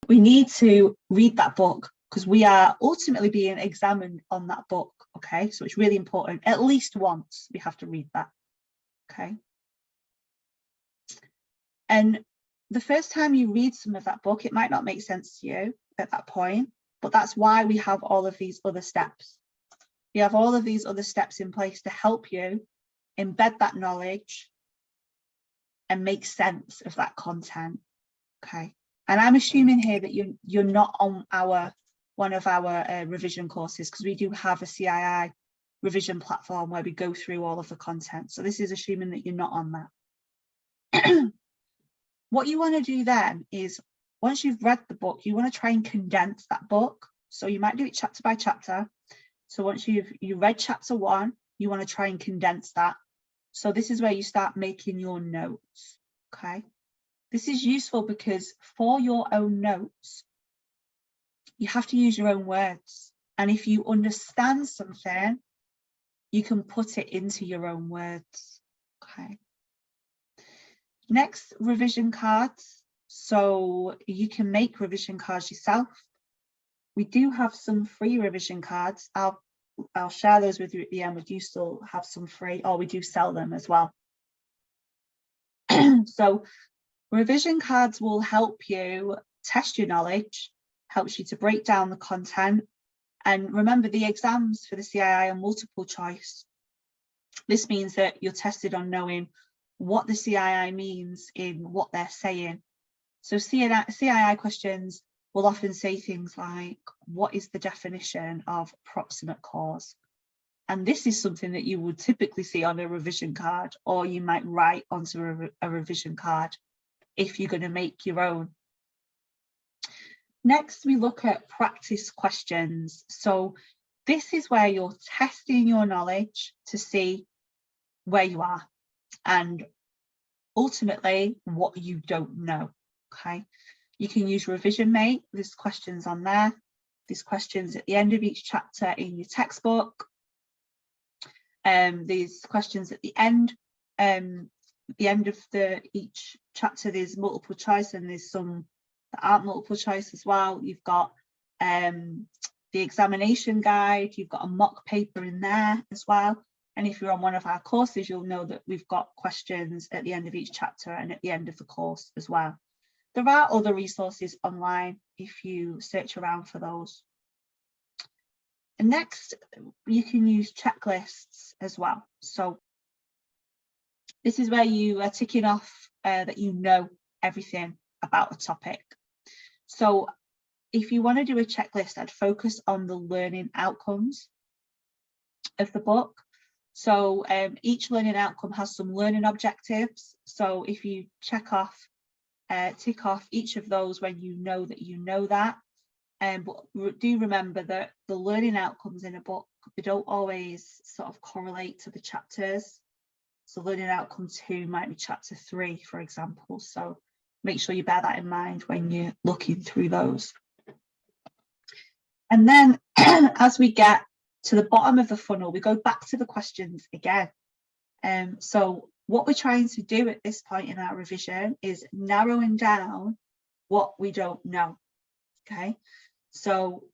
we need to read that book because we are ultimately being examined on that book. Okay, so it's really important. At least once we have to read that. Okay. And the first time you read some of that book, it might not make sense to you at that point, but that's why we have all of these other steps. We have all of these other steps in place to help you embed that knowledge and make sense of that content. Okay. And I'm assuming here that you're not on one of our revision courses, because we do have a CII revision platform where we go through all of the content. So this is assuming that you're not on that. What you want to do then is, once you've read the book, you want to try and condense that book. So you might do it chapter by chapter. So once you read chapter 1, you want to try and condense that. So this is where you start making your notes. Okay. This is useful because for your own notes, you have to use your own words. And if you understand something, you can put it into your own words. Okay. Next, revision cards. So you can make revision cards yourself. We do have some free revision cards. I'll share those with you at the end. We do still have some free, or we do sell them as well. So revision cards will help you test your knowledge, helps you to break down the content. And remember, the exams for the CII are multiple choice. This means that you're tested on knowing what the CII means in what they're saying. So CII questions will often say things like, what is the definition of proximate cause? And this is something that you would typically see on a revision card, or you might write onto a revision card if you're going to make your own. Next, we look at practice questions. So this is where you're testing your knowledge to see where you are and ultimately what you don't know. Okay. You can use Revision Mate. There's questions on there. There's questions at the end of each chapter in your textbook. There's questions at the end. Of each chapter, there's multiple choice, and there's some that aren't multiple choice as well. You've got the examination guide. You've got a mock paper in there as well. And if you're on one of our courses, you'll know that we've got questions at the end of each chapter and at the end of the course as well. There are other resources online if you search around for those. And next, you can use checklists as well. So this is where you are ticking off that you know everything about a topic. So if you want to do a checklist, I'd focus on the learning outcomes of the book. So each learning outcome has some learning objectives. So if you tick off each of those when you know that. But do remember that the learning outcomes in a book, they don't always sort of correlate to the chapters. So learning outcome 2 might be chapter 3, for example. So make sure you bear that in mind when you're looking through those. And then as we get to the bottom of the funnel, we go back to the questions again. So what we're trying to do at this point in our revision is narrowing down what we don't know. Okay, so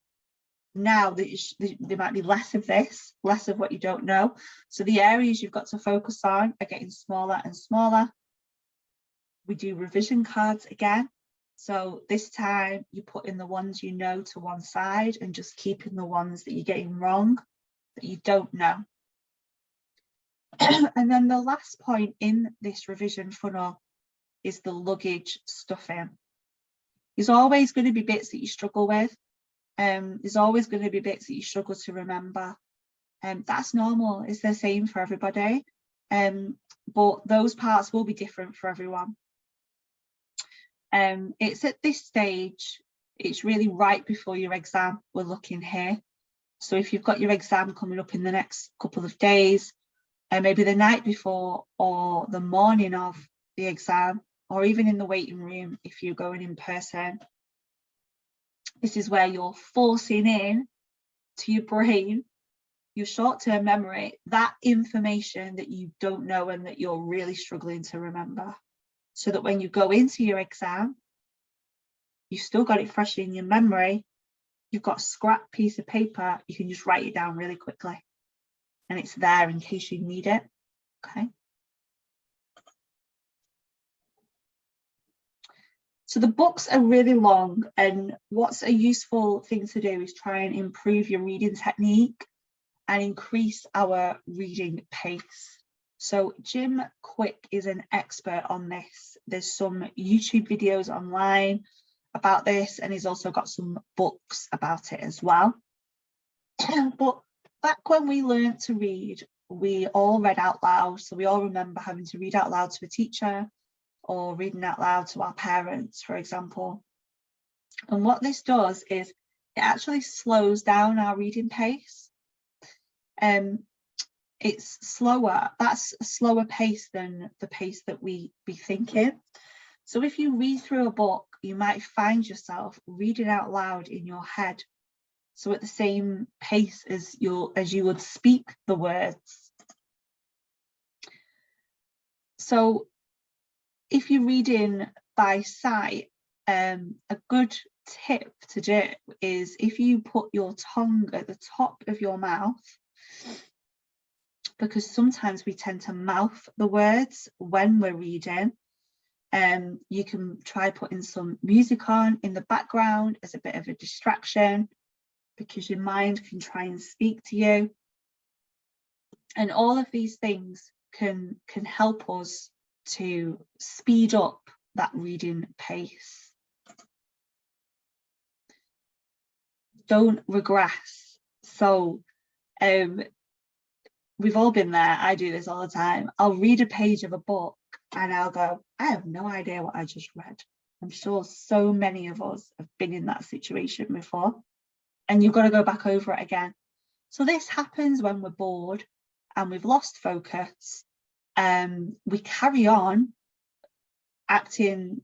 now there might be less of this, less of what you don't know. So the areas you've got to focus on are getting smaller and smaller. We do revision cards again. So this time you put in the ones you know to one side and just keeping the ones that you're getting wrong, that you don't know. And then the last point in this revision funnel is the luggage stuffing. There's always going to be bits that you struggle with. There's always going to be bits that you struggle to remember. That's normal. It's the same for everybody. But those parts will be different for everyone. It's at this stage, it's really right before your exam, we're looking here. So if you've got your exam coming up in the next couple of days, and maybe the night before or the morning of the exam, or even in the waiting room if you're going in person, this is where you're forcing in to your brain, your short-term memory, that information that you don't know and that you're really struggling to remember, so that when you go into your exam, you've still got it fresh in your memory, you've got a scrap piece of paper, you can just write it down really quickly and it's there in case you need it. Okay. So the books are really long, and what's a useful thing to do is try and improve your reading technique and increase our reading pace. So Jim Kwik is an expert on this. There's some YouTube videos online about this, and he's also got some books about it as well. But back when we learned to read, we all read out loud. So we all remember having to read out loud to a teacher or reading out loud to our parents, for example. And what this does is it actually slows down our reading pace. It's slower, that's a slower pace than the pace that we be thinking. So if you read through a book, you might find yourself reading out loud in your head. So at the same pace as you would speak the words. So if you're reading by sight, a good tip to do is if you put your tongue at the top of your mouth, because sometimes we tend to mouth the words when we're reading. You can try putting some music on in the background as a bit of a distraction, because your mind can try and speak to you. And all of these things can help us to speed up that reading pace. Don't regress. So we've all been there. I do this all the time. I'll read a page of a book and I'll go, I have no idea what I just read. I'm sure so many of us have been in that situation before, and you've got to go back over it again. So this happens when we're bored and we've lost focus. We carry on acting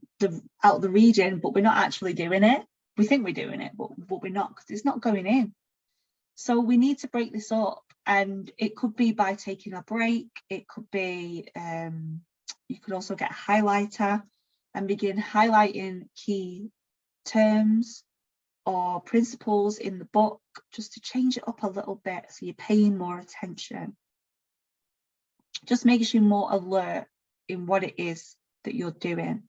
out the reading, but we're not actually doing it. We think we're doing it, but we're not, because it's not going in. So we need to break this up, and it could be by taking a break. It could be, you could also get a highlighter and begin highlighting key terms or principles in the book, just to change it up a little bit so you're paying more attention. Just makes you more alert in what it is that you're doing.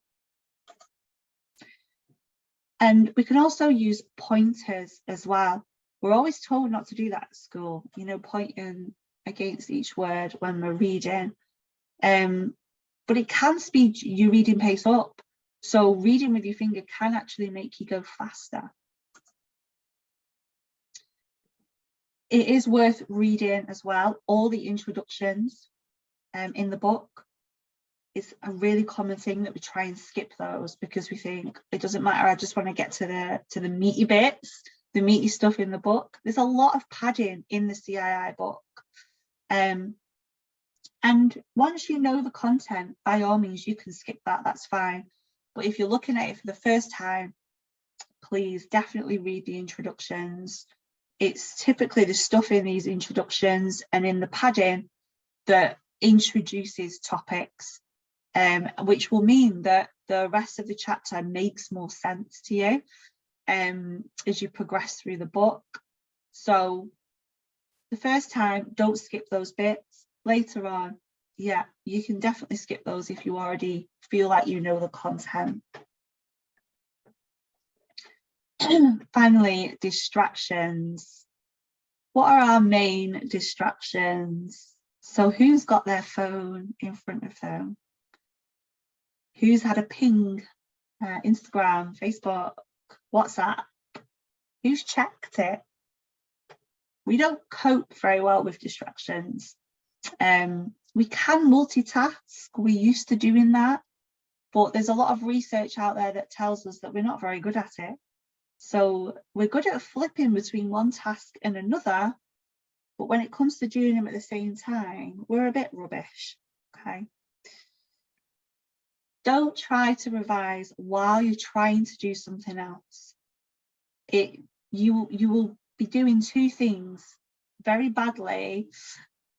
And we can also use pointers as well. We're always told not to do that at school, you know, pointing against each word when we're reading. But it can speed your reading pace up. So reading with your finger can actually make you go faster. It is worth reading as well all the introductions in the book. It's a really common thing that we try and skip those because we think it doesn't matter, I just want to get to the meaty bits, the meaty stuff in the book. There's a lot of padding in the CII book. And once you know the content, by all means, you can skip that, that's fine. But if you're looking at it for the first time, please definitely read the introductions. It's typically the stuff in these introductions and in the padding that introduces topics, which will mean that the rest of the chapter makes more sense to you as you progress through the book. So the first time, don't skip those bits. Later on, yeah, you can definitely skip those if you already feel like you know the content. Finally, distractions. What are our main distractions? So who's got their phone in front of them? Who's had a ping? Instagram, Facebook, WhatsApp? Who's checked it? We don't cope very well with distractions. We can multitask. We're used to doing that, but there's a lot of research out there that tells us that we're not very good at it. So we're good at flipping between one task and another, but when it comes to doing them at the same time, we're a bit rubbish, okay? Don't try to revise while you're trying to do something else. You will be doing two things very badly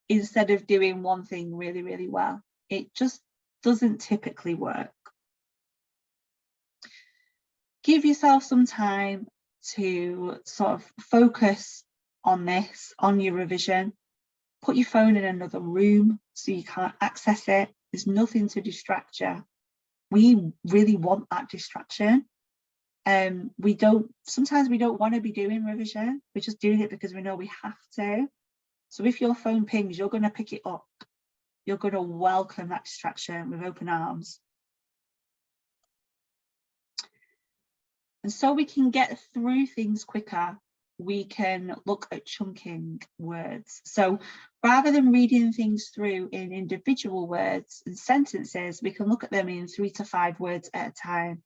instead of doing one thing really, really well. It just doesn't typically work. give yourself some time to sort of focus on this, on your revision. Put your phone in another room so you can't access it. There's nothing to distract you. We really want that distraction. Sometimes we don't want to be doing revision. We're just doing it because we know we have to. So if your phone pings, you're going to pick it up. You're going to welcome that distraction with open arms. And so we can get through things quicker, we can look at chunking words. So rather than reading things through in individual words and sentences, we can look at them in 3 to 5 words at a time.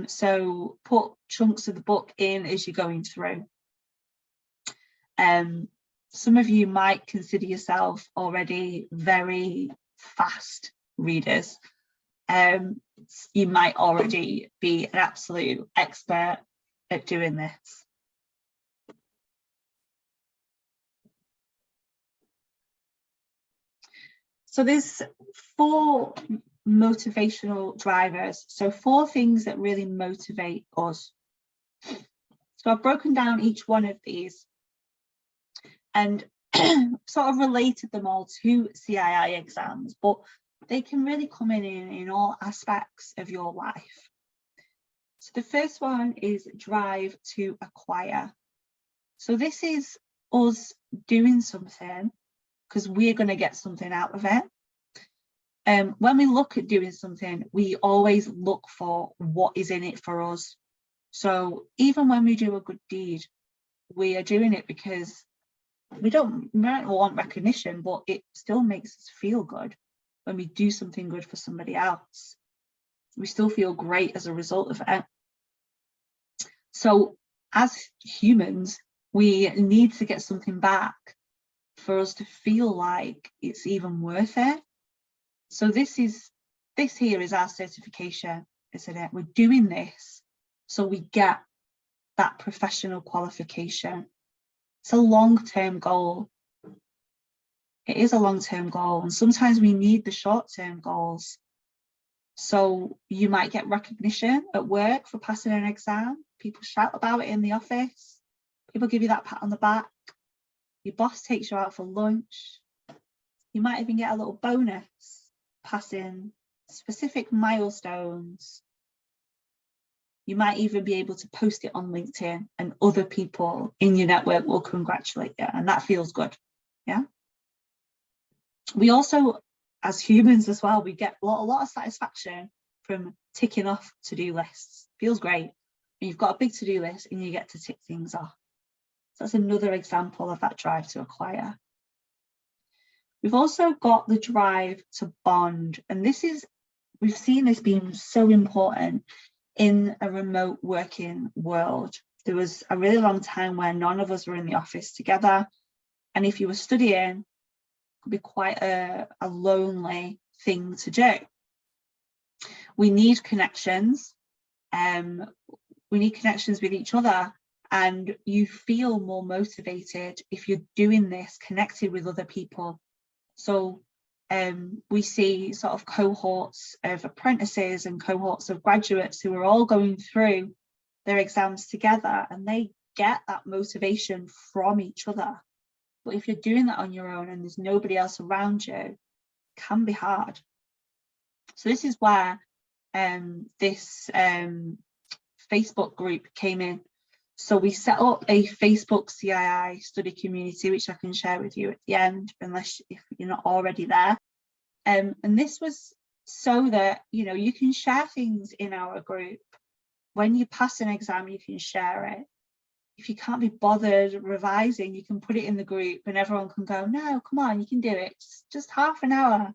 So put chunks of the book in as you're going through. Some of you might consider yourself already very fast readers. You might already be an absolute expert at doing this. So there's 4 motivational drivers. So 4 things that really motivate us. So I've broken down each one of these and sort of related them all to CII exams, but they can really come in all aspects of your life. So the first one is drive to acquire. So this is us doing something because we're going to get something out of it. When we look at doing something, we always look for what is in it for us. So even when we do a good deed, we are doing it because we might want recognition, but it still makes us feel good when we do something good for somebody else. We still feel great as a result of it. So as humans, we need to get something back for us to feel like it's even worth it. So this here is our certification, isn't it? We're doing this so we get that professional qualification. It's a long-term goal. It is a long-term goal, and sometimes we need the short-term goals. So you might get recognition at work for passing an exam. People shout about it in the office. People give you that pat on the back. Your boss takes you out for lunch. You might even get a little bonus passing specific milestones. You might even be able to post it on LinkedIn and other people in your network will congratulate you, and that feels good. Yeah. We also, as humans as well, we get a lot of satisfaction from ticking off to-do lists. Feels great. And you've got a big to-do list and you get to tick things off. So that's another example of that drive to acquire. We've also got the drive to bond. And we've seen this being so important in a remote working world. There was a really long time where none of us were in the office together. And if you were studying, it could be quite a lonely thing to do. We need connections. We need connections with each other. And you feel more motivated if you're doing this, connected with other people. So we see sort of cohorts of apprentices and cohorts of graduates who are all going through their exams together, and they get that motivation from each other. But if you're doing that on your own and there's nobody else around you, it can be hard. So this is where this Facebook group came in. So we set up a Facebook CII study community, which I can share with you at the end, if you're not already there. And this was so that, you can share things in our group. When you pass an exam, you can share it. If you can't be bothered revising, you can put it in the group and everyone can go, no, come on, you can do it. Just half an hour.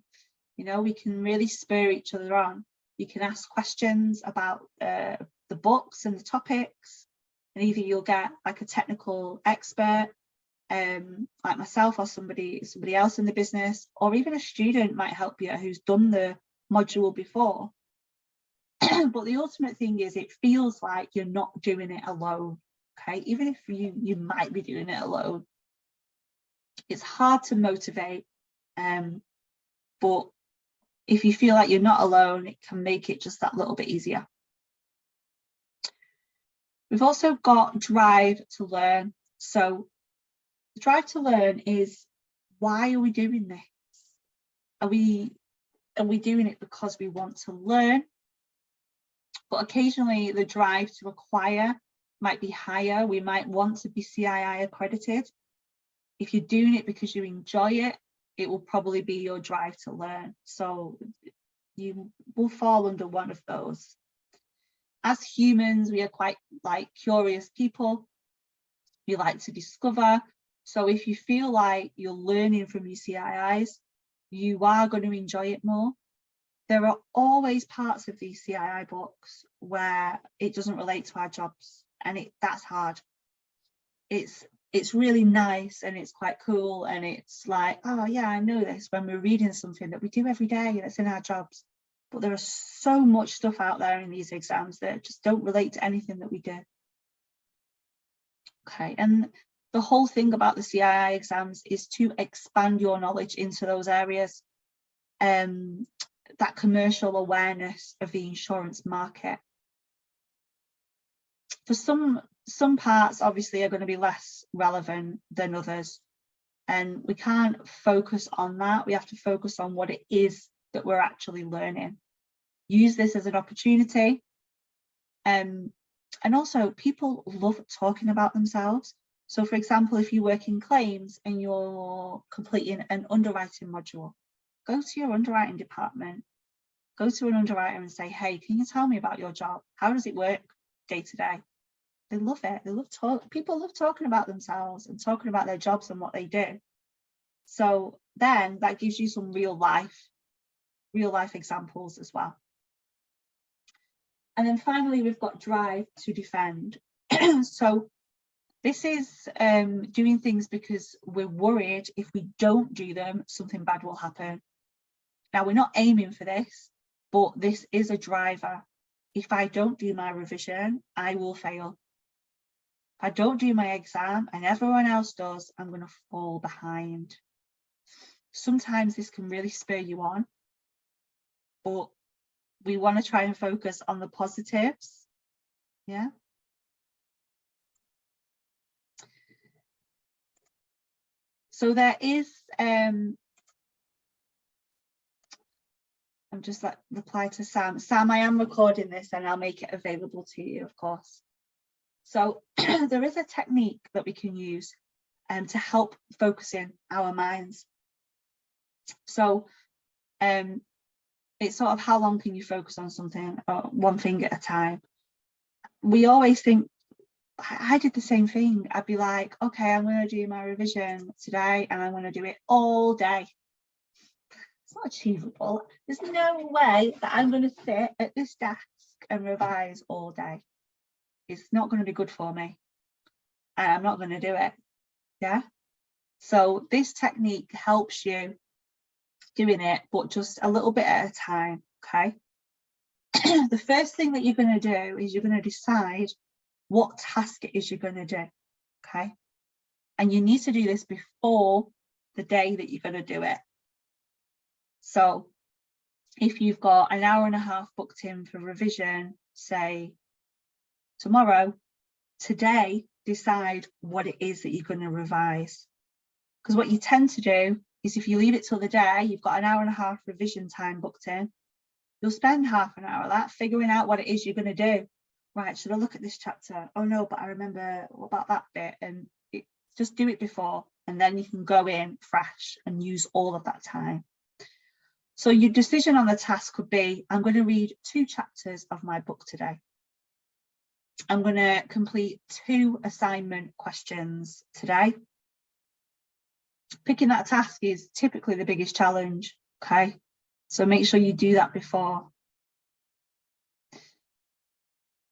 We can really spur each other on. You can ask questions about the books and the topics. And either you'll get like a technical expert, like myself or somebody else in the business, or even a student might help you who's done the module before. But the ultimate thing is it feels like you're not doing it alone. Okay, even if you might be doing it alone, it's hard to motivate. But if you feel like you're not alone, it can make it just that little bit easier. We've also got drive to learn. So the drive to learn is, why are we doing this? Are we doing it because we want to learn? But occasionally the drive to acquire might be higher. We might want to be CII accredited. If you're doing it because you enjoy it, it will probably be your drive to learn. So you will fall under one of those. As humans, we are quite curious people. We like to discover. So if you feel like you're learning from your CIIs, you are going to enjoy it more. There are always parts of these CII books where it doesn't relate to our jobs, and that's hard. It's really nice and it's quite cool, and it's like, oh yeah, I know this, when we're reading something that we do every day that's in our jobs. But there is so much stuff out there in these exams that just don't relate to anything that we do. Okay, and the whole thing about the CII exams is to expand your knowledge into those areas. That commercial awareness of the insurance market. For some parts, obviously, are going to be less relevant than others, and we can't focus on that. We have to focus on what it is that we're actually learning. Use this as an opportunity. And also, people love talking about themselves. So for example, if you work in claims and you're completing an underwriting module, go to your underwriting department, go to an underwriter and say, hey, can you tell me about your job? How does it work day to day? They love it. They love people love talking about themselves and talking about their jobs and what they do. So then that gives you some real life examples as well. And then finally, we've got drive to defend. So this is doing things because we're worried if we don't do them, something bad will happen. Now, we're not aiming for this, but this is a driver. If I don't do my revision, I will fail. If I don't do my exam and everyone else does, I'm going to fall behind. Sometimes this can really spur you on, but we want to try and focus on the positives. Yeah. So there is, I'm just like reply to Sam. Sam, I am recording this and I'll make it available to you, of course. So there is a technique that we can use to help focusing our minds. So it's sort of, how long can you focus on something, one thing at a time? We always think, I did the same thing. I'd be like, okay, I'm going to do my revision today and I'm going to do it all day. It's not achievable. There's no way that I'm going to sit at this desk and revise all day. It's not going to be good for me. And I'm not going to do it. Yeah. So this technique helps you doing it, but just a little bit at a time. Okay. The first thing that you're going to do is you're going to decide what task it is you're going to do. Okay. And you need to do this before the day that you're going to do it. So if you've got an hour and a half booked in for revision, say tomorrow, today, decide what it is that you're going to revise. Because what you tend to do is, if you leave it till the day, you've got an hour and a half revision time booked in, you'll spend half an hour of that figuring out what it is you're going to do. Right, should I look at this chapter? Oh no, but I remember about that bit. And just do it before, and then you can go in fresh and use all of that time. So your decision on the task could be, I'm going to read 2 chapters of my book today. I'm going to complete 2 assignment questions today. Picking that task is typically the biggest challenge, okay? So make sure you do that before.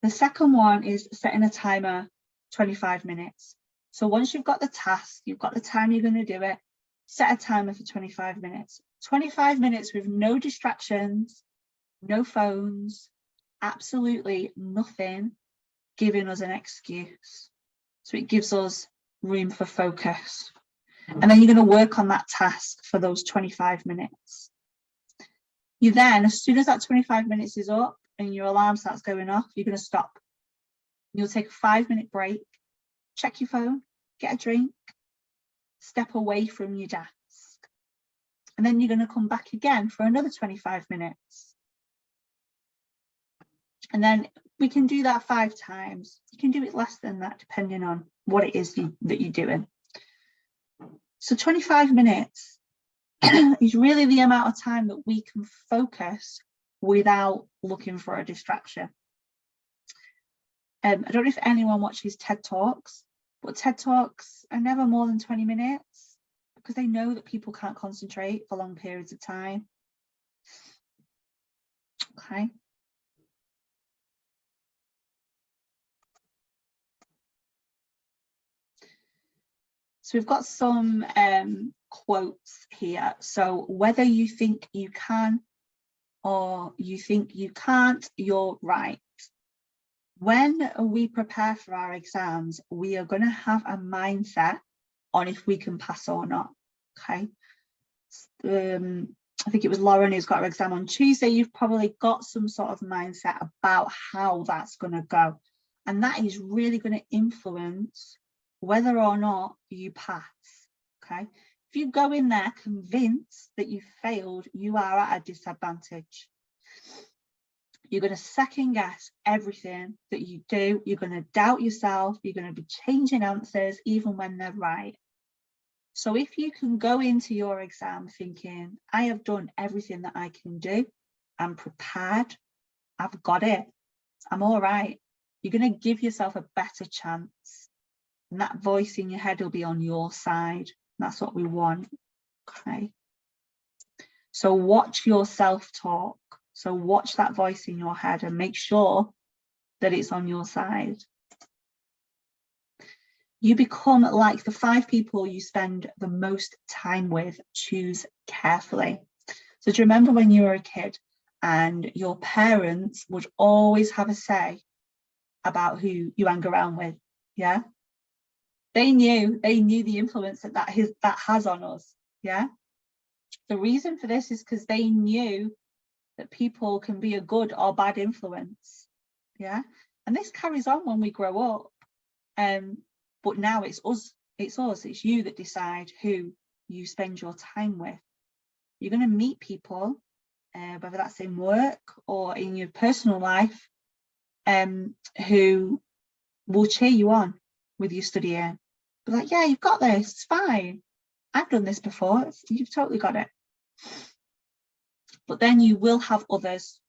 The second one is setting a timer, 25 minutes. So once you've got the task, you've got the time you're going to do it, set a timer for 25 minutes. 25 minutes with no distractions, no phones, absolutely nothing giving us an excuse. So it gives us room for focus. And then you're going to work on that task for those 25 minutes. You then, as soon as that 25 minutes is up and your alarm starts going off, you're going to stop. You'll take a 5-minute break, check your phone, get a drink, step away from your desk. And then you're going to come back again for another 25 minutes. And then we can do that 5 times. You can do it less than that, depending on what it is that you're doing. So 25 minutes is really the amount of time that we can focus without looking for a distraction. I don't know if anyone watches TED Talks, but TED Talks are never more than 20 minutes because they know that people can't concentrate for long periods of time. Okay. So we've got some quotes here. So whether you think you can or you think you can't, you're right. When we prepare for our exams, we are going to have a mindset on if we can pass or not. Okay. I think it was Lauren who's got her exam on Tuesday. You've probably got some sort of mindset about how that's going to go. And that is really going to influence whether or not you pass. Okay. If you go in there convinced that you failed, you are at a disadvantage. You're going to second guess everything that you do. You're going to doubt yourself. You're going to be changing answers even when they're right. So if you can go into your exam thinking, I have done everything that I can do, I'm prepared, I've got it, I'm all right, you're going to give yourself a better chance. And that voice in your head will be on your side. That's what we want. Okay. So watch your self-talk. So watch that voice in your head and make sure that it's on your side. You become like the 5 people you spend the most time with. Choose carefully. So do you remember when you were a kid and your parents would always have a say about who you hang around with? Yeah. They knew the influence that has on us. Yeah. The reason for this is because they knew that people can be a good or bad influence. Yeah. And this carries on when we grow up. But now it's it's you that decide who you spend your time with. You're going to meet people, whether that's in work or in your personal life, who will cheer you on with your studying. Be like, yeah, you've got this, it's fine. I've done this before, you've totally got it. But then you will have others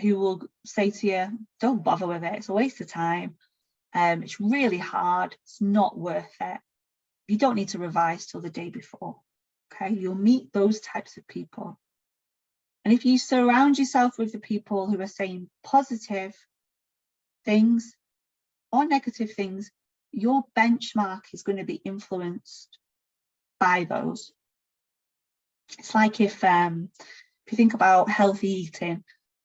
who will say to you, don't bother with it, it's a waste of time. It's really hard, it's not worth it. You don't need to revise till the day before. Okay, you'll meet those types of people. And if you surround yourself with the people who are saying positive things or negative things, your benchmark is going to be influenced by those. It's like if you think about healthy eating,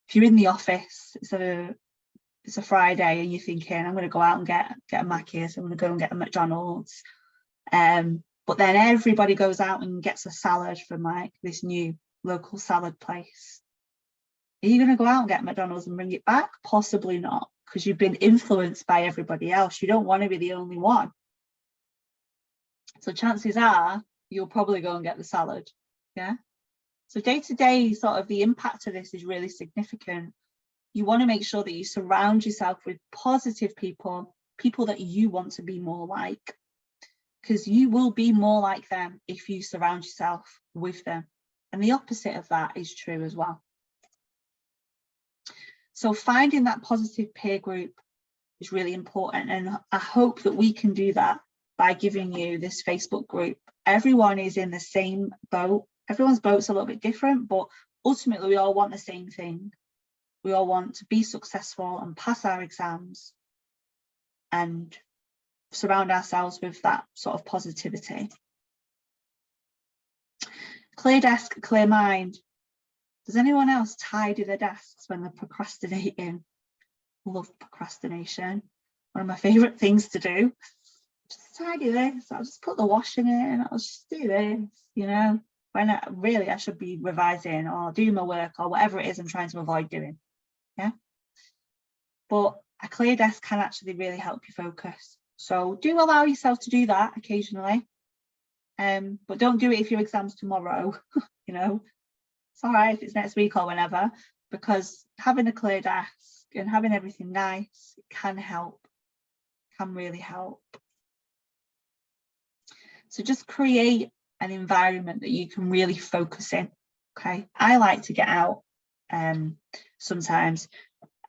if you're in the office, it's a Friday and you're thinking, I'm going to go out and get a Mackey's, I'm going to go and get a McDonald's. But then everybody goes out and gets a salad from like this new local salad place. Are you going to go out and get McDonald's and bring it back? Possibly not, because you've been influenced by everybody else. You don't want to be the only one. So chances are you'll probably go and get the salad. Yeah. So day to day, sort of the impact of this is really significant. You want to make sure that you surround yourself with positive people, people that you want to be more like, because you will be more like them if you surround yourself with them. And the opposite of that is true as well. So finding that positive peer group is really important. And I hope that we can do that by giving you this Facebook group. Everyone is in the same boat. Everyone's boat's a little bit different, but ultimately we all want the same thing. We all want to be successful and pass our exams and surround ourselves with that sort of positivity. Clear desk, clear mind. Does anyone else tidy their desks when they're procrastinating? Love procrastination. One of my favourite things to do. Just tidy this. I'll just put the washing in. I'll just do this, you know, when I should be revising or doing my work or whatever it is I'm trying to avoid doing. Yeah. But a clear desk can actually really help you focus. So do allow yourself to do that occasionally. But don't do it if your exam's tomorrow. You know, it's all right if it's next week or whenever, because having a clear desk and having everything nice can help, can really help. So just create an environment that you can really focus in. Okay, I like to get out sometimes.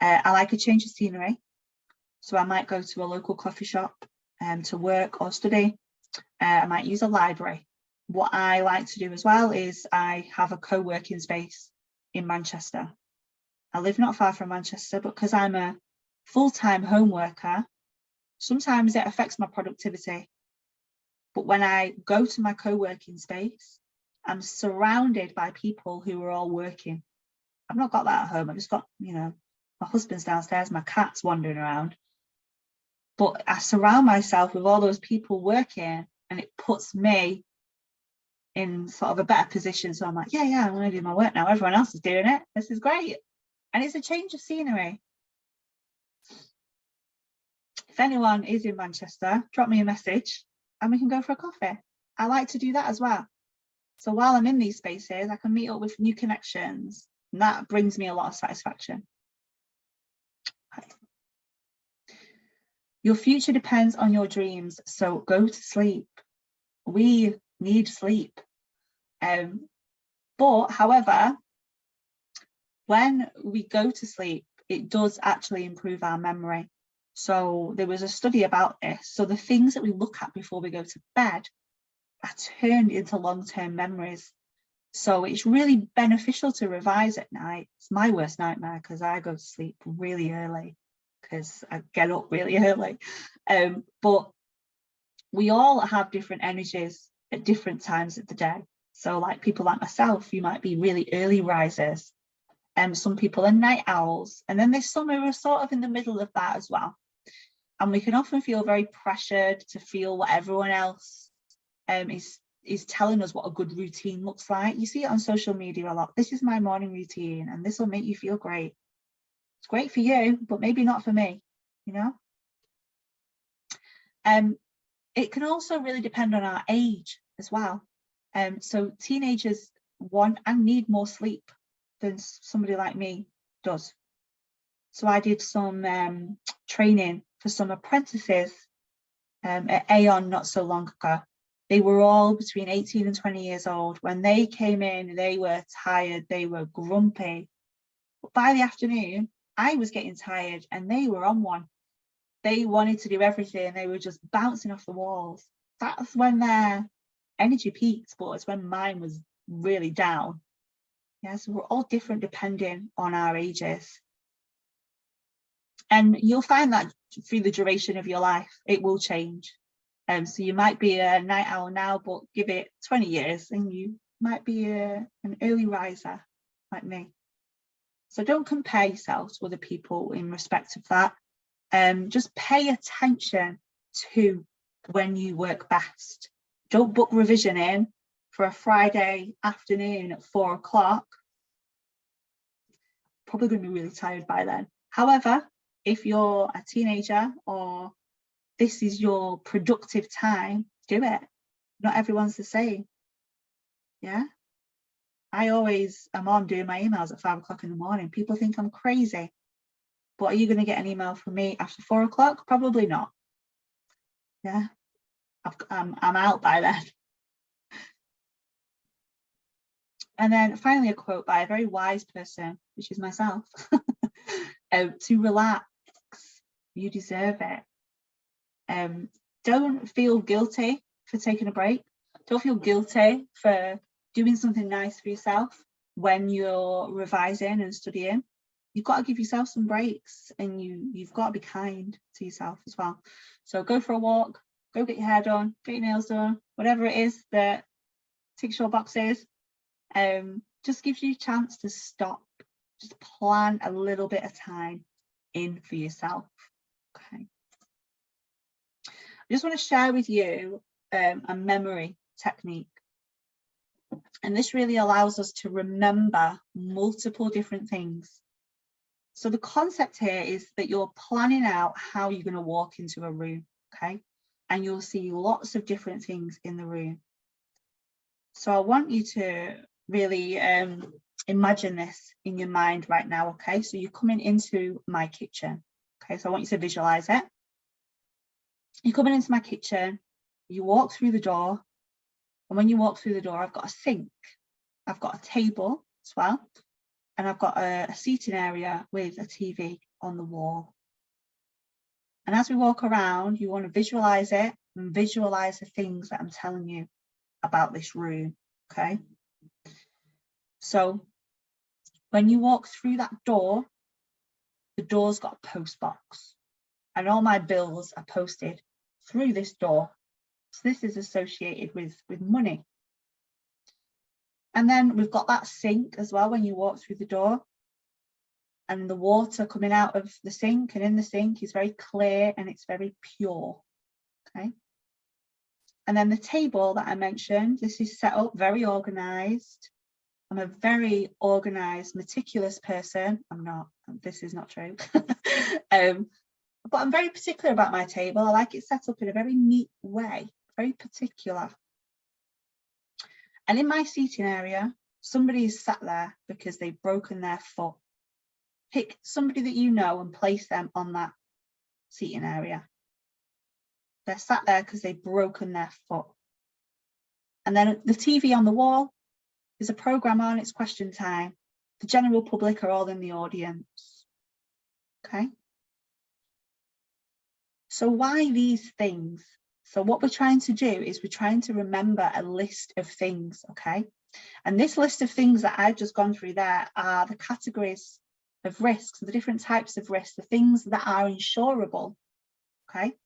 I like a change of scenery, so I might go to a local coffee shop to work or study. I might use a library. What I like to do as well is I have a co-working space in Manchester. I live not far from Manchester, but because I'm a full-time home worker, sometimes it affects my productivity. But when I go to my co-working space, I'm surrounded by people who are all working. I've not got that at home. I've just got, you know, my husband's downstairs, my cat's wandering around. But I surround myself with all those people working, and it puts me in sort of a better position. So I'm like, yeah, I'm going to do my work now. Everyone else is doing it. This is great. And it's a change of scenery. If anyone is in Manchester, drop me a message and we can go for a coffee. I like to do that as well. So while I'm in these spaces, I can meet up with new connections, and that brings me a lot of satisfaction. Okay. Your future depends on your dreams, so go to sleep. We need sleep. But however, when we go to sleep, it does actually improve our memory. So there was a study about this. So the things that we look at before we go to bed are turned into long-term memories. So it's really beneficial to revise at night. It's my worst nightmare because I go to sleep really early because I get up really early. But we all have different energies at different times of the day. So like people like myself, you might be really early risers. Some people are night owls. And then there's some who are sort of in the middle of that as well. And we can often feel very pressured to feel what everyone else is telling us what a good routine looks like. You see it on social media a lot. This is my morning routine and this will make you feel great. It's great for you, but maybe not for me, you know? It can also really depend on our age as well. So teenagers want and need more sleep than somebody like me does. So I did some training for some apprentices at Aon not so long ago. They were all between 18 and 20 years old. When they came in, they were tired, they were grumpy. But by the afternoon, I was getting tired and they were on one. They wanted to do everything. They were just bouncing off the walls. That's when their energy peaked, but it's when mine was really down. Yeah, so we're all different depending on our ages. And you'll find that through the duration of your life, it will change. So you might be a night owl now, but give it 20 years and you might be an early riser like me. So don't compare yourself to other people in respect of that. Just pay attention to when you work best. Don't book revision in for a Friday afternoon at 4 o'clock. Probably going to be really tired by then. However, if you're a teenager or this is your productive time, do it. Not everyone's the same. Yeah. I always am on doing my emails at 5 o'clock in the morning. People think I'm crazy. But are you going to get an email from me after 4 o'clock? Probably not. Yeah. I'm out by then. And then finally, a quote by a very wise person, which is myself. To relax. You deserve it. Don't feel guilty for taking a break. Don't feel guilty for doing something nice for yourself when you're revising and studying. You've got to give yourself some breaks and you've got to be kind to yourself as well. So go for a walk, go get your hair done, get your nails done, whatever it is that ticks your boxes. Just gives you a chance to stop. Just plan a little bit of time in for yourself. Okay. I just want to share with you a memory technique. And this really allows us to remember multiple different things So the concept here is that you're planning out how you're going to walk into a room, okay? And you'll see lots of different things in the room. So I want you to really imagine this in your mind right now, okay? So you're coming into my kitchen, okay? So I want you to visualize it. You're coming into my kitchen, you walk through the door, and when you walk through the door, I've got a sink, I've got a table as well, and I've got a seating area with a TV on the wall. And as we walk around, you want to visualize it and visualize the things that I'm telling you about this room, okay? So when you walk through that door, the door's got a post box, and all my bills are posted through this door. So this is associated with money. And then we've got that sink as well when you walk through the door, and the water coming out of the sink and in the sink is very clear and it's very pure, okay? And then the table that I mentioned, this is set up very organized. I'm a very organized, meticulous person. I'm not, this is not true. But I'm very particular about my table. I like it set up in a very neat way, very particular. And in my seating area, somebody is sat there because they've broken their foot. Pick somebody that you know and place them on that seating area. They're sat there because they've broken their foot. And then the TV on the wall is a program on, it's question time. The general public are all in the audience. Okay. So why these things? So what we're trying to do is we're trying to remember a list of things, okay? And this list of things that I've just gone through there are the categories of risks, the different types of risks, the things that are insurable, okay?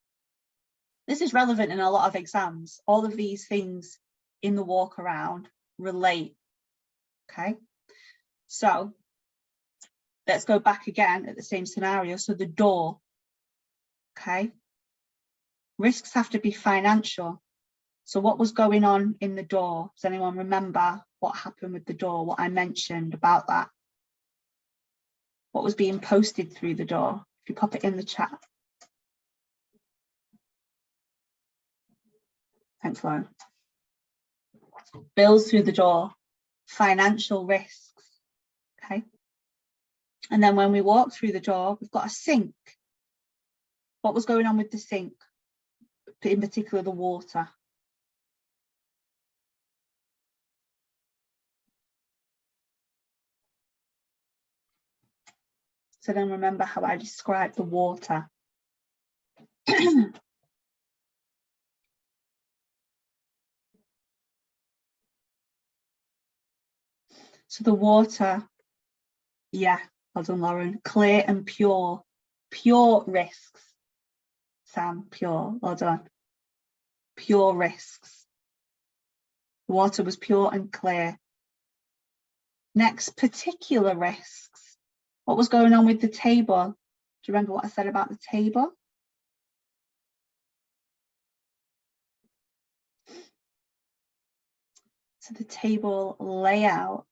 This is relevant in a lot of exams. All of these things in the walk around relate, okay? So let's go back again at the same scenario. So the door, okay? Risks have to be financial. So what was going on in the door? Does anyone remember what happened with the door, what I mentioned about that? What was being posted through the door? If you pop it in the chat. Thanks, Lauren. Bills through the door, financial risks, okay? And then when we walk through the door, we've got a sink. What was going on with the sink? In particular, the water. So then remember how I described the water. So the water, yeah, well done, Lauren. Clear and pure, pure risks. Sam, pure, well done. Pure risks. The water was pure and clear. Next, particular risks. What was going on with the table? Do you remember what I said about the table? So the table layout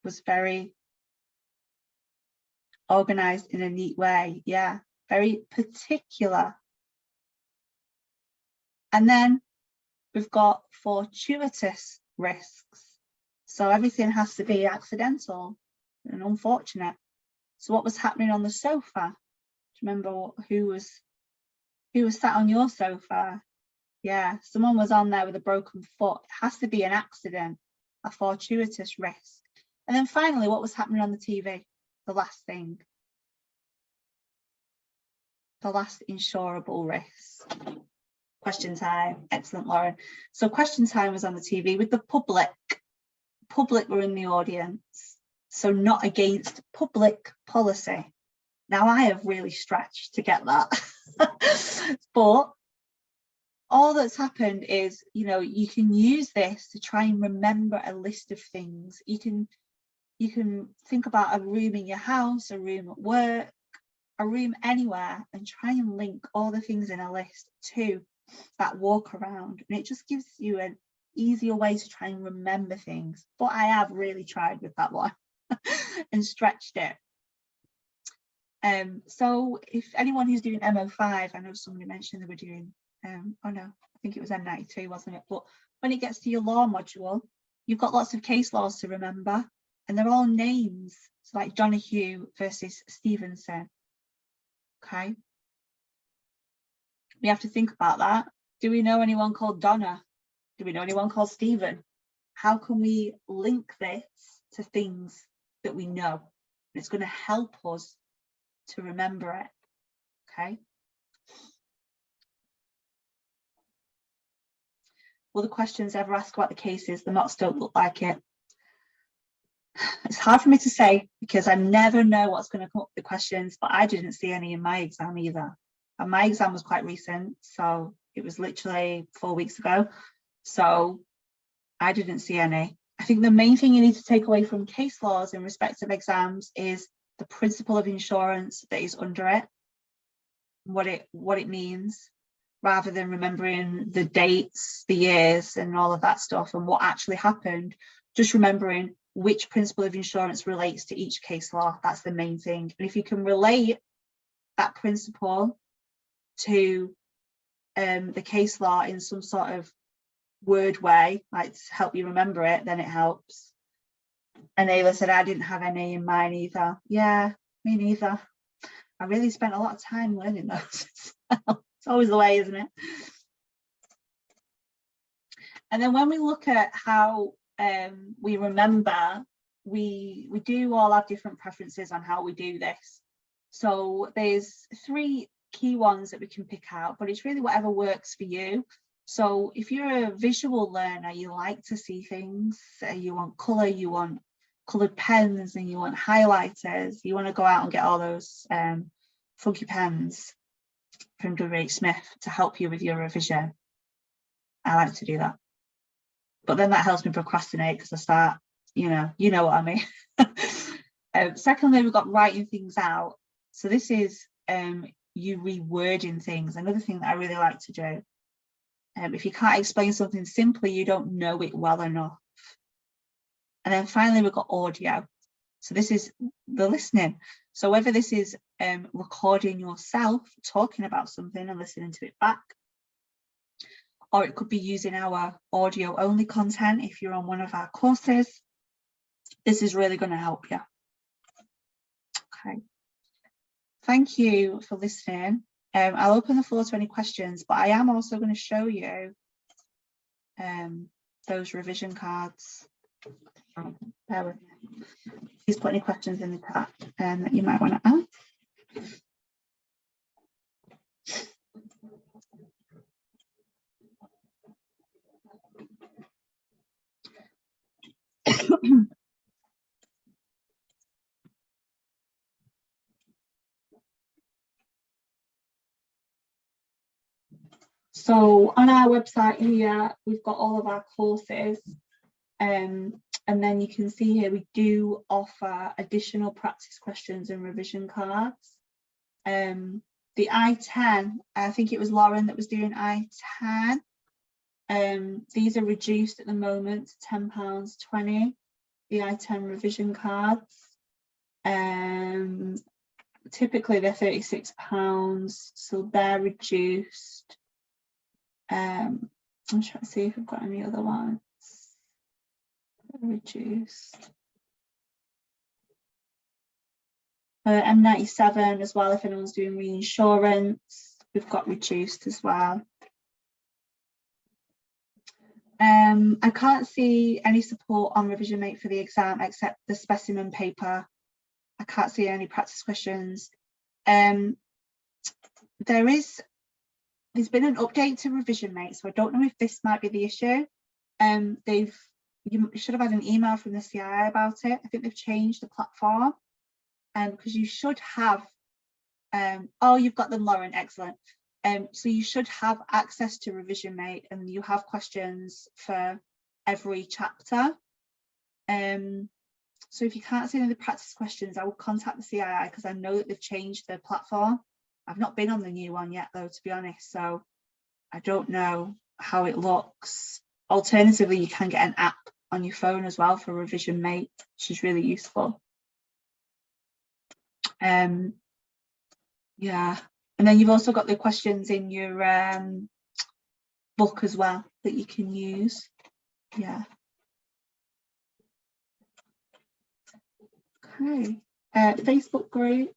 was very organized in a neat way. Yeah, very particular. And then we've got fortuitous risks. So everything has to be accidental and unfortunate. So what was happening on the sofa? Do you remember who was sat on your sofa? Yeah, someone was on there with a broken foot. It has to be an accident, a fortuitous risk. And then finally, what was happening on the TV? The last thing. The last insurable risk. Question time. Excellent, Lauren. So question time was on the TV with the public. Public were in the audience. So not against public policy. Now I have really stretched to get that. But all that's happened is, you know, you can use this to try and remember a list of things. You can think about a room in your house, a room at work, a room anywhere, and try and link all the things in a list to that walk around. And it just gives you an easier way to try and remember things. But I have really tried with that one and stretched it. So if anyone who's doing MO5, I know somebody mentioned they were doing, oh no, I think it was M92, wasn't it? But when it gets to your law module, you've got lots of case laws to remember, and they're all names. So like Donahue versus Stevenson. Okay. We have to think about that. Do we know anyone called Donna? Do we know anyone called Stephen? How can we link this to things that we know? And it's going to help us to remember it. Okay. Will the questions ever ask about the cases? The mocks don't look like it. It's hard for me to say because I never know what's going to come up with the questions, but I didn't see any in my exam either. And my exam was quite recent, so it was literally 4 weeks ago. So I didn't see any. I think the main thing you need to take away from case laws in respect of exams is the principle of insurance that is under it, what it means, rather than remembering the dates, the years, and all of that stuff and what actually happened. Just remembering which principle of insurance relates to each case law. That's the main thing. And if you can relate that principle to the case law in some sort of word way, like to help you remember it, then it helps. And Ayla said, I didn't have any in mine either. Yeah, me neither. I really spent a lot of time learning those. It's always the way, isn't it? And then when we look at how we remember, we do all have different preferences on how we do this. So there's 3 key ones that we can pick out, but it's really whatever works for you. So if you're a visual learner, you like to see things, you want colour, you want coloured pens, and you want highlighters, you want to go out and get all those funky pens from W.H. Smith to help you with your revision. I like to do that. But then that helps me procrastinate because I start, you know what I mean. Secondly, we've got writing things out. So this is you rewording things. Another thing that I really like to do. If you can't explain something simply, you don't know it well enough. And then finally, we've got audio. So this is the listening. So whether this is recording yourself, talking about something and listening to it back, or it could be using our audio only content if you're on one of our courses. This is really going to help you. Okay. Thank you for listening. I'll open the floor to any questions, but I am also going to show you those revision cards. Bear with me. Please put any questions in the chat that you might want to ask. So on our website here, we've got all of our courses. And then you can see here, we do offer additional practice questions and revision cards. The I-10, I think it was Lauren that was doing I-10. These are reduced at the moment to £10.20, the I-10 revision cards. Typically they're £36, so they're reduced. I'm trying to see if I've got any other ones. Reduced. M97 as well, if anyone's doing reinsurance, we've got reduced as well. I can't see any support on Revision Mate for the exam except the specimen paper. I can't see any practice questions. There's been an update to Revision Mate, so I don't know if this might be the issue. You should have had an email from the CII about it. I think they've changed the platform, because you should have, oh, you've got them, Lauren, excellent. So you should have access to Revision Mate, and you have questions for every chapter. So if you can't see any of the practice questions, I will contact the CII because I know that they've changed their platform. I've not been on the new one yet, though, to be honest, so I don't know how it looks. Alternatively, you can get an app on your phone as well for Revision Mate, which is really useful. Yeah, and then you've also got the questions in your book as well that you can use. Yeah. Okay. Facebook group.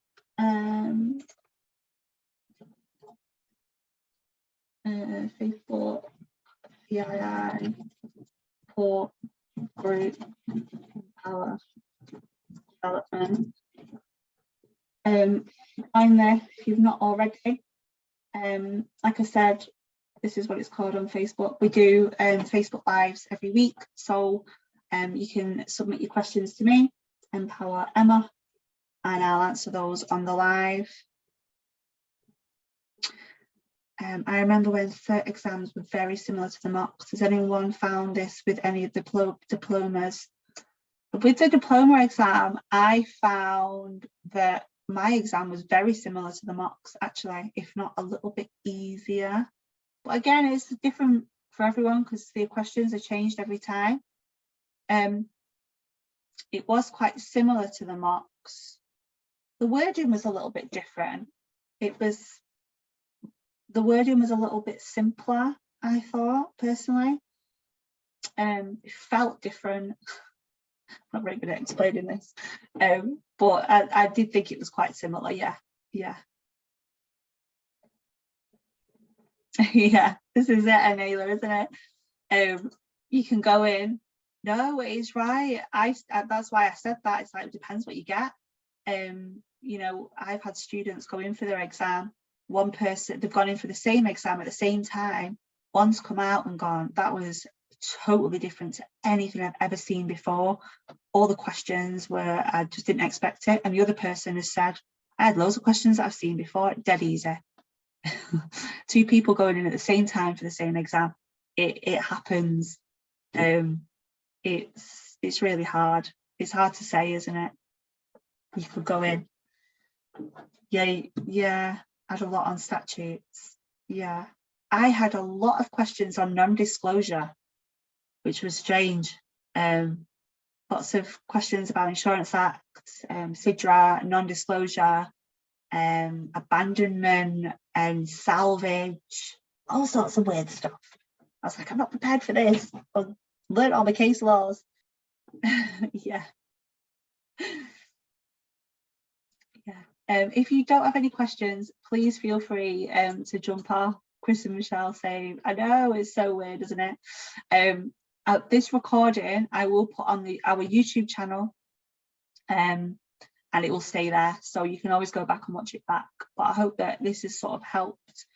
Facebook CII support group power development. Find there if you've not already. Like I said, this is what it's called on Facebook. We do Facebook Lives every week, so you can submit your questions to me, Empower Emma, and I'll answer those on the live. I remember when cert exams were very similar to the mocks. Has anyone found this with any of the diplomas? With the diploma exam, I found that my exam was very similar to the mocks, actually, if not a little bit easier. But again, it's different for everyone because the questions are changed every time. It was quite similar to the mocks. The wording was a little bit different. The wording was a little bit simpler, I thought, personally. It felt different. I'm not very good at explaining this, but I did think it was quite similar. Yeah. Yeah, this is it, Anela, isn't it? You can go in. No, it is right. That's why I said that. It's like, it depends what you get. You know, I've had students go in for their exam. One person, they've gone in for the same exam at the same time. One's come out and gone, that was totally different to anything I've ever seen before. All the questions were, I just didn't expect it. And the other person has said, I had loads of questions that I've seen before, dead easy. 2 people going in at the same time for the same exam. It happens. It's really hard. It's hard to say, isn't it? You could go in. Yeah, I had a lot on statutes. Yeah, I had a lot of questions on non-disclosure, which was strange. Lots of questions about Insurance Act, SIDRA, non-disclosure, abandonment and salvage, all sorts of weird stuff. I was like, I'm not prepared for this. I've learned all the case laws. Yeah. If you don't have any questions, please feel free to jump off. Chris and Michelle say, I know, it's so weird, isn't it? This recording I will put on our YouTube channel, and it will stay there, so you can always go back and watch it back. But I hope that this has sort of helped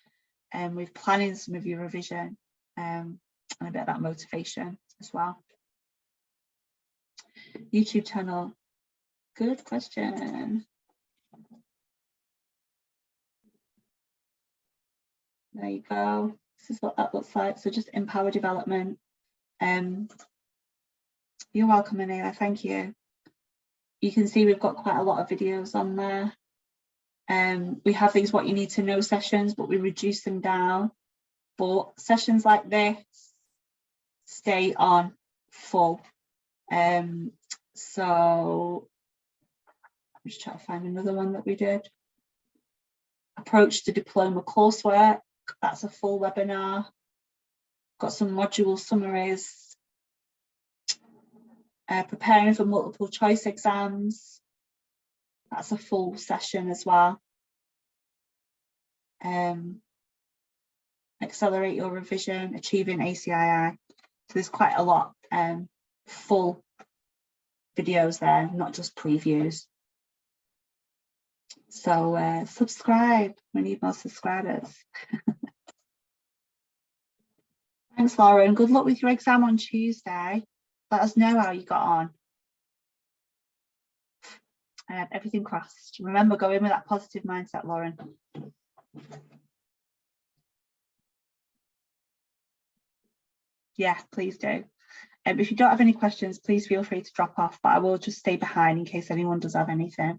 with planning some of your revision and a bit of that motivation as well. YouTube channel, good question. There you go. This is what that looks like. So just empower development. You're welcome, Anila. Thank you. You can see we've got quite a lot of videos on there. We have these what you need to know sessions, but we reduce them down. But sessions like this stay on full. So I'm just trying to find another one that we did. Approach to diploma coursework. That's a full webinar. Got some module summaries. Preparing for multiple choice exams. That's a full session as well. Accelerate your revision, achieving ACII. So there's quite a lot full videos there, not just previews. So subscribe, we need more subscribers. Thanks, Lauren. Good luck with your exam on Tuesday. Let us know how you got on. Everything crossed. Remember, go in with that positive mindset, Lauren. Yeah, please do. If you don't have any questions, please feel free to drop off, but I will just stay behind in case anyone does have anything.